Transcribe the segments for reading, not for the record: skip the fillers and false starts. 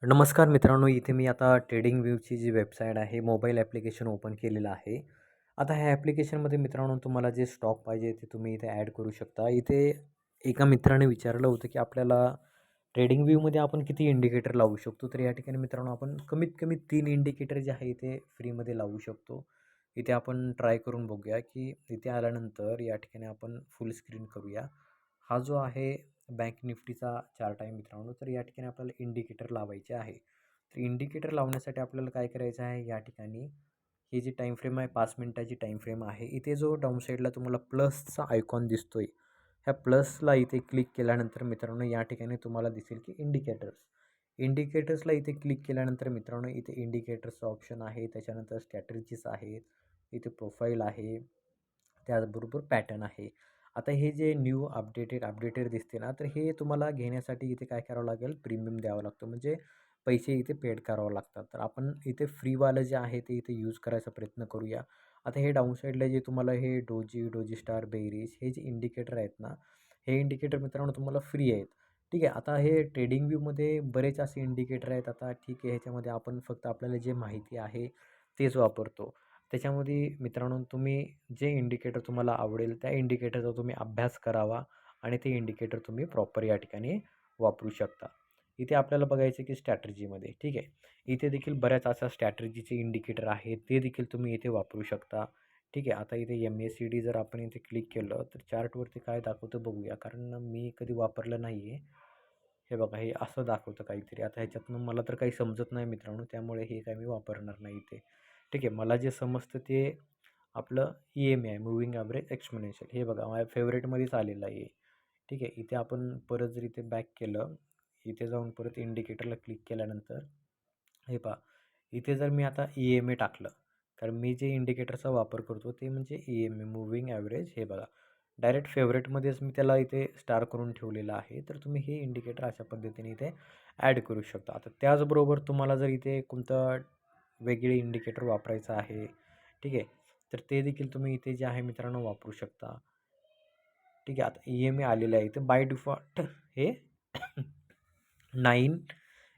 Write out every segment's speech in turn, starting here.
नमस्कार मित्रांनो, इथे मी आता ट्रेडिंगव्ह्यूची जी वेबसाईट आहे, मोबाईल ॲप्लिकेशन ओपन केलेलं आहे. आता ह्या ॲप्लिकेशनमध्ये मित्रांनो तुम्हाला जे स्टॉक पाहिजे ते तुम्ही इथे ॲड करू शकता. इथे एका मित्राने विचारलं होतं, की आपल्याला ट्रेडिंगव्ह्यूमध्ये आपण किती इंडिकेटर लावू शकतो? तर या ठिकाणी मित्रांनो आपण कमीत कमी 3 इंडिकेटर जे आहे इथे फ्रीमध्ये लावू शकतो. इथे आपण ट्राय करून बघूया, की इथे आल्यानंतर या ठिकाणी आपण फुल स्क्रीन करूया. हा जो आहे बँक निफ्टीचा चार्ट आहे मित्रांनो, तर या ठिकाणी आपल्याला इंडिकेटर लावायचे आहे. तर इंडिकेटर लावण्यासाठी आपल्याला काय करायचं आहे, या ठिकाणी ही जी टाईम फ्रेम आहे 5 मिनिटाची टाईम फ्रेम आहे. इथे जो डाऊन साईडला तुम्हाला प्लसचा आयकॉन दिसतोय, ह्या प्लसला इथे क्लिक केल्यानंतर मित्रांनो या ठिकाणी तुम्हाला दिसेल की इंडिकेटर्सला इथे क्लिक केल्यानंतर मित्रांनो इथे इंडिकेटर्सचा ऑप्शन आहे, त्याच्यानंतर स्ट्रॅटेजीज आहेत, इथे प्रोफाईल आहे, त्याचबरोबर पॅटर्न आहे. आता हे जे न्यू अपडेटेड दिसते ना, तर हे तुम्हाला घेण्यासाठी इथे काय करावं लागेल, प्रीमियम द्यावं लागतं. म्हणजे पैसे इथे पेड करावं लागतात. तर आपण इथे फ्रीवालं जे आहे ते इथे यूज करायचा प्रयत्न करूया. आता हे डाऊन साईडला जे तुम्हाला हे डोजी स्टार, बेरीज हे जे इंडिकेटर आहेत ना, हे इंडिकेटर मित्रांनो तुम्हाला फ्री आहेत. ठीक आहे. आता हे ट्रेडिंग व्ह्यूमध्ये बरेच असे इंडिकेटर आहेत. आता ठीक आहे, ह्याच्यामध्ये आपण फक्त आपल्याला जे माहिती आहे तेच वापरतो. त्याच्यामध्ये मित्रांनो तुम्ही जे इंडिकेटर तुम्हाला आवडेल त्या इंडिकेटरचा तुम्ही अभ्यास करावा आणि ते इंडिकेटर तुम्ही प्रॉपर या ठिकाणी वापरू शकता. इथे आपल्याला बघायचं की स्ट्रॅटर्जीमध्ये ठीक आहे. इथे देखील बऱ्याच अशा स्ट्रॅटर्जीचे इंडिकेटर आहेत, ते देखील तुम्ही इथे वापरू शकता. ठीक आहे. आता इथे MACD जर आपण इथे क्लिक केलं तर चार्टवरती काय दाखवतं बघूया, कारण मी कधी वापरलं नाही आहे. हे बघा, हे असं दाखवतं काहीतरी. आता ह्याच्यातनं मला तर काही समजत नाही मित्रांनो, त्यामुळे हे काय मी वापरणार नाही इथे. ठीक आहे. मला जे समजतं ते आपलं EMA आहे, मूव्हिंग ॲव्हरेज एक्सपोनेन्शियल. हे बघा माझ्या फेवरेटमध्येच आलेलं आहे. ठीक आहे. इथे आपण परत जर इथे बॅक केलं, इथे जाऊन परत इंडिकेटरला क्लिक केल्यानंतर हे पहा, इथे जर मी आता EMA टाकलं, कारण मी जे इंडिकेटरचा वापर करतो ते म्हणजे EMA मूव्हिंग ॲव्हरेज. हे बघा, डायरेक्ट फेवरेटमध्येच मी त्याला इथे स्टार करून ठेवलेलं आहे. तर तुम्ही हे इंडिकेटर अशा पद्धतीने इथे ॲड करू शकता. आता त्याचबरोबर तुम्हाला जर इथे कोणतं वेगळे इंडिकेटर वापरायचं आहे, ठीक आहे, तर ते देखील तुम्ही इथे जे आहे मित्रांनो वापरू शकता. ठीक आहे. आता EMA आलेलं आहे इथे बाय डिफॉल्ट हे 9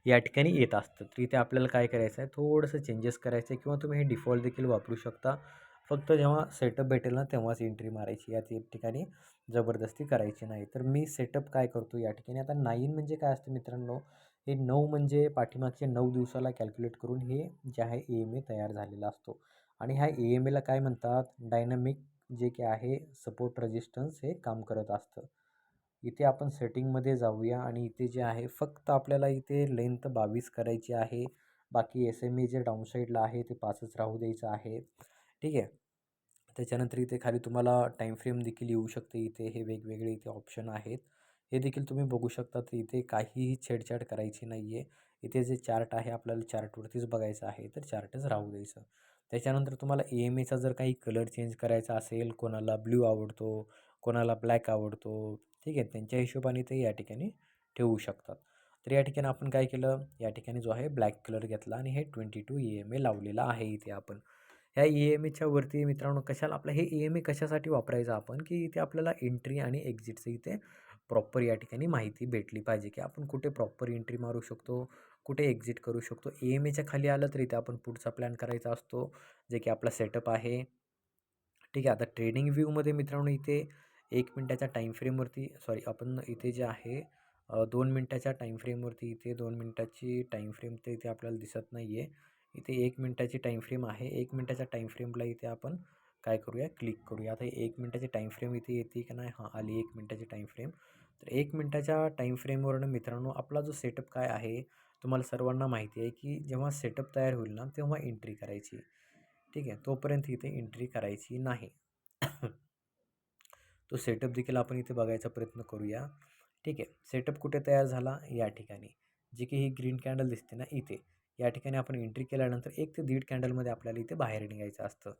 या ठिकाणी येत असतं. तर इथे आपल्याला काय करायचं आहे, थोडंसं चेंजेस करायचं आहे किंवा तुम्ही हे डिफॉल्ट देखील वापरू शकता. फक्त जेव्हा सेटअप भेटेल ना तेव्हाच एंट्री मारायची, या ठिकाणी जबरदस्ती करायची नाही. तर मी सेटअप काय करतो या ठिकाणी, आता 9 म्हणजे काय असतं मित्रांनो, हे 9 म्हणजे पाठीमागचे 9 दिवसाला कॅल्क्युलेट करून हे जे आहे EMA तयार झालेला असतो. आणि ह्या EMAला काय म्हणतात, डायनॅमिक जे काही आहे सपोर्ट रेजिस्टन्स हे काम करत असतं. इथे आपण सेटिंगमध्ये जाऊया आणि इथे जे आहे फक्त आपल्याला इथे लेंथ 22 करायची आहे. बाकी SMA जे डाऊन साईडला आहे ते 5च राहू द्यायचं आहे. ठीक आहे. त्याच्यानंतर इथे खाली तुम्हाला टाईम फ्रेम देखील येऊ शकते. इथे हे वेगवेगळे इथे ऑप्शन आहेत. हे देखील तुम्ही बघू शकता. तर इथे काहीही छेडछाड करायची नाही आहे. इथे जे चार्ट आहे आपल्याला चार्टवरतीच बघायचं आहे, तर चार्टच राहू द्यायचं. त्याच्यानंतर तुम्हाला EMAचा जर काही कलर चेंज करायचा असेल, कोणाला ब्ल्यू आवडतो, कोणाला ब्लॅक आवडतो, ठीक आहे, त्यांच्या हिशोबाने ते या ठिकाणी ठेवू शकतात. तर या ठिकाणी आपण काय केलं, या ठिकाणी जो आहे ब्लॅक कलर घेतला आणि हे 22 EMA लावलेला आहे इथे आपण. ह्या EMAच्या वरती मित्रांनो कशाला आपलं हे EMA कशासाठी वापरायचं आपण, की इथे आपल्याला एंट्री आणि एक्झिटचं इथे प्रॉपर या ठिकाणी माहिती भेटली पाहिजे, की आपण कुठे प्रॉपर एंट्री मारू शकतो, कुठे एक्झिट करू शकतो. EMAच्या खाली आलं तर इथे आपण पुढचा प्लॅन करायचा असतो, जे की आपला सेटअप आहे. ठीक आहे. आता ट्रेडिंग व्ह्यूमध्ये मित्रांनो इथे 1 मिनिटाच्या टाईम फ्रेमवरती सॉरी आपण इथे जे आहे 2 मिनिटाच्या टाईम फ्रेमवरती इथे 2 मिनिटाची टाईम फ्रेम तर इथे आपल्याला दिसत नाही आहे. इथे 1 मिनिटाची टाईम फ्रेम आहे. 1 मिनिटाच्या टाईम फ्रेमला इथे आपण काय करूया, क्लिक करूया. आता 1 मिनिटाची टाईम फ्रेम इथे येते का नाही, हां आली 1 मिनिटाची टाईम फ्रेम. तर 1 मिनिटाच्या टाईम फ्रेमवरनं मित्रांनो आपला जो सेटअप काय आहे, तुम्हाला सर्वांना माहिती आहे, की जेव्हा सेटअप तयार होईल ना तेव्हा एंट्री करायची. ठीक आहे. तोपर्यंत इथे एंट्री करायची नाही. तो सेटअप देखील आपण इथे बघायचा प्रयत्न करूया. ठीक आहे. सेटअप कुठे तयार झाला, या ठिकाणी. जी की ही ग्रीन कॅन्डल दिसते ना इथे. या ठिकाणी आपण एंट्री केल्यानंतर 1 ते 1.5 कॅन्डलमध्ये आपल्याला इथे बाहेर निघायचं असतं.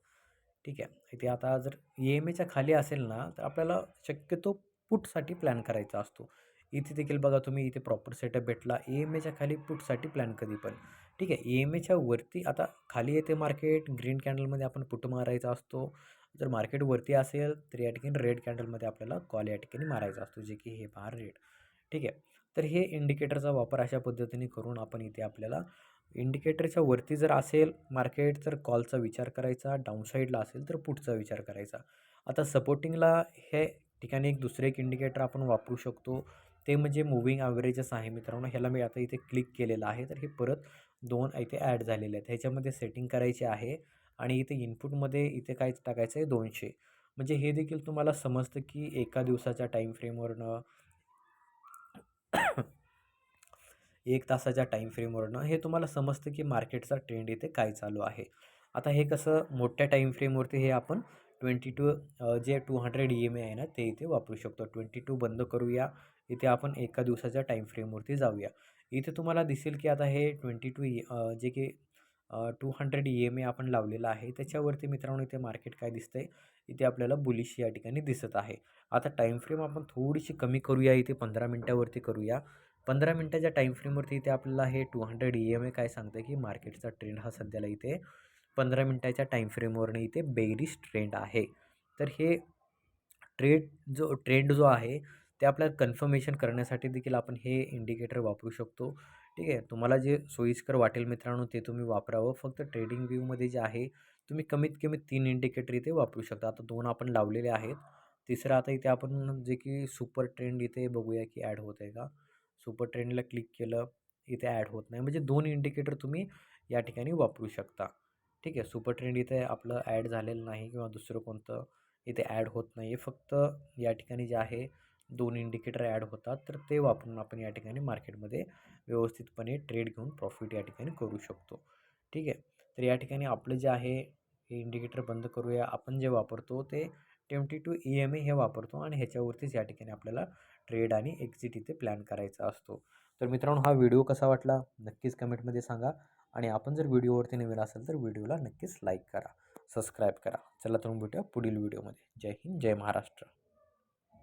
ठीक आहे. इथे आता जर EMAच्या खाली असेल ना, तर आपल्याला शक्यतो पुटसाठी प्लॅन करायचा असतो. इथे देखील बघा तुम्ही इथे प्रॉपर सेटअप भेटला. EMAच्या खाली पुटसाठी प्लॅन कधी पण. ठीक आहे. EMAच्या वरती आता खाली येते मार्केट, ग्रीन कॅन्डलमध्ये आपण पुट मारायचा असतो. जर मार्केट वरती असेल तर या ठिकाणी रेड कॅन्डलमध्ये आपल्याला कॉल या ठिकाणी मारायचा असतो, जे की हे पहा रेड. ठीक आहे. तर हे इंडिकेटरचा वापर अशा पद्धतीने करून आपण इथे आपल्याला इंडिकेटरच्या वरती जर असेल मार्केट तर कॉलचा विचार करायचा, डाउनसाईडला असेल तर पुटचा विचार करायचा. आता सपोर्टिंगला हे ठिकाणी एक दुसरं एक इंडिकेटर आपण वापरू शकतो. ते म्हणजे मूव्हिंग ॲव्हरेजेस आहे मित्रांनो. ह्याला मी आता इथे क्लिक केलेलं आहे. तर हे परत 2 इथे ॲड झालेले आहेत. ह्याच्यामध्ये सेटिंग करायची आहे आणि इथे इनपुटमध्ये इथे काय टाकायचं आहे 200. म्हणजे हे देखील तुम्हाला समजतं की एका दिवसाच्या टाईम फ्रेमवरनं 1 तासाच्या टाईम फ्रेमवरनं हे तुम्हाला समजतं की मार्केटचा ट्रेंड इथे काय चालू आहे. आता हे कसं मोठ्या टाईम फ्रेमवरती हे आपण 22 जे 200 EMA आहे ना ते इथे वापरू शकतो. 22 बंद करूया. इथे आपण एका दिवसाच्या टाईम फ्रेमवरती जाऊया. इथे तुम्हाला दिसेल की आता हे 22 जे की 200 EMA आपण लावलेलं आहे त्याच्यावरती मित्रांनो इथे मार्केट काय दिसतंय, इथे आपल्याला बुलिश या ठिकाणी दिसत आहे. आता टाईम फ्रेम आपण थोडीशी कमी करूया, इथे 15 मिनिटावरती करूया. 15 मिनिटाच्या टाईम फ्रेमवरती इथे आपल्याला हे 200 EMA काय सांगतं की मार्केटचा ट्रेंड हा सध्याला इथे 15 मिनिटाच्या टाईम फ्रेमवरनं इथे बेरिश ट्रेंड आहे. तर हे ट्रेंड जो आहे ते आपल्याला कन्फर्मेशन करण्यासाठी देखील आपण हे इंडिकेटर वापरू शकतो. ठीक आहे. तुम्हाला जे सोयीस्कर वाटेल मित्रांनो ते तुम्ही वापरावं. फक्त ट्रेडिंग व्ह्यूमध्ये जे आहे तुम्ही कमीत कमी 3 इंडिकेटर इथे वापरू शकता. आता 2 आपण लावलेले आहेत. तिसरं आता इथे आपण जे की सुपर ट्रेंड इथे बघूया की ॲड होत आहे का? सुपर ट्रेंडला क्लिक केलं, इथे ॲड होत नाही. म्हणजे 2 इंडिकेटर तुम्ही या ठिकाणी वापरू शकता. ठीक आहे. सुपर ट्रेंड इथे आपलं ॲड झालेलं नाही किंवा दुसरं कोणतं इथे ॲड होत नाही आहे. फक्त या ठिकाणी जे आहे 2 इंडिकेटर ॲड होतात. तर ते वापरून आपण या ठिकाणी मार्केटमध्ये व्यवस्थितपणे ट्रेड घेऊन प्रॉफिट या ठिकाणी करू शकतो. ठीक आहे. तर या ठिकाणी आपलं जे आहे हे इंडिकेटर बंद करूया. आपण जे वापरतो ते 22 EMA हे वापरतो आणि ह्याच्यावरतीच या ठिकाणी आपल्याला ट्रेड आणि एक्झिट इथे प्लॅन करायचा असतो. तर मित्रांनो हा व्हिडिओ कसा वाटला नक्कीच कमेंटमध्ये सांगा आणि आपण जर व्हिडिओवरती नवीन असेल तर व्हिडिओला नक्कीच लाईक करा, सबस्क्राईब करा. चला तर मग भेटूया पुढील व्हिडिओमध्ये. जय हिंद, जय महाराष्ट्र.